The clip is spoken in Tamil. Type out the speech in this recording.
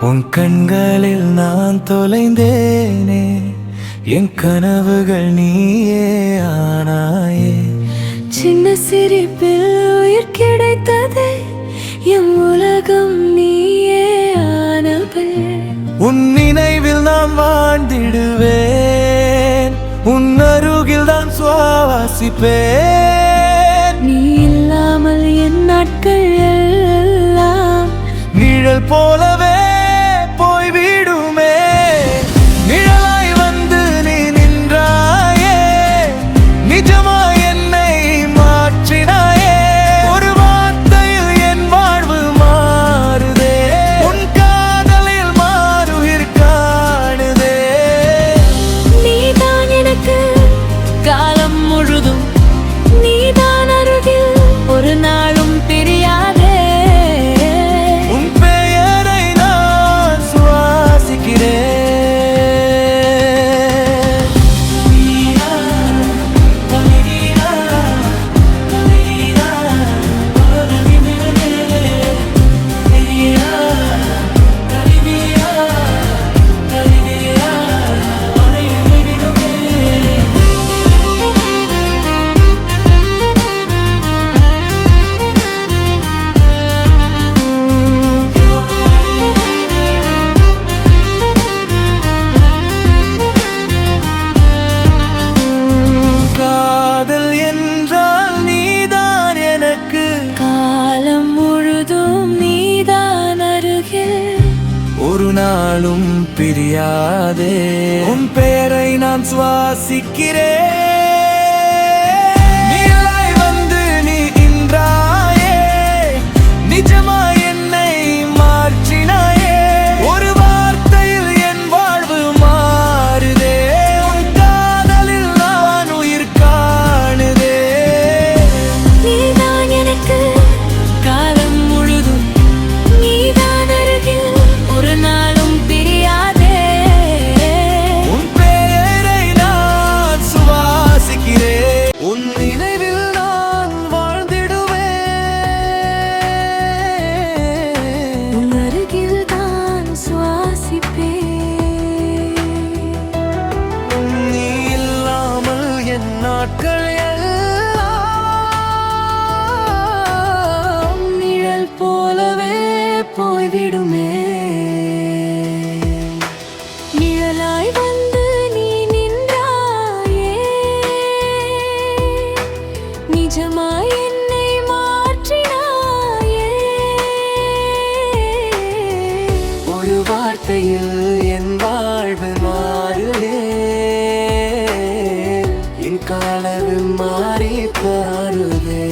உன் கண்களில் நான் தொலைந்தேனே, என் கனவுகள் நீயே ஆனாயே. சின்ன சிரிப்பில் உயிர் கிடைத்ததே, என் உலகம் நீயே ஆனவள். உன் நினைவில் நான் வாழ்ந்திடுவேன், உன் அருகில் தான் சுவாசிப்பேன். நீ இல்லாமல் என் நாட்கள் எல்லாம் நிழல் போலவே போய்விடுமே. நிழலாய் வந்து நீ நின்றாயே, நிஜமாய் என்னை மாற்றினாயே. ஒரு வார்த்தையில் என் வாழ்வு மாறுதே, உன் காதலில் மாறுயிர் காணுதே. நீதான் எனக்கு காலம் முழுதும், நீதான் அருகில் ஒரு நாளும் பிரியாதே. உன் பெயரை நான் சுவாசிக்கிறேன். காதல் என்றால் நீதான் எனக்கு, காலம் முழுதும் நீதான் அருகில் ஒரு நாளும் பிரியாதே. உன் பெயரை நான் சுவாசிக்கிறேன். நிழலாய் வந்து நீ நின்றாயே, நிஜமாய் என்னை மாற்றினாயே. ஒரு வார்த்தையில் என் வாழ்வு மாறுதே, உன் காதலில் நான் உயிர் காணுதே. நீதான் எனக்கு காலம் முழுதும், நீதான் அருகில் ஒரு நாளும் பிரியாதே. உன் பெயரை நான் சுவாசிக்கிறேன். உன் நினைவில் நான் வாழ்ந்திடுவேன், உன் அருகில் தான் சுவாசிப்பேன். நீ இல்லாமல் என் நாட்கள் எல்லாம் நிழல் போலவே போய்விடுமே. நிழலாய் வந்து நீ நின்றாயே, நிஜமாய் என்னை மாற்றினாயே. ஒரு வார்த்தையில் என் வாழ்வு மாறுதே, என் காலவு மாறி பாருதே.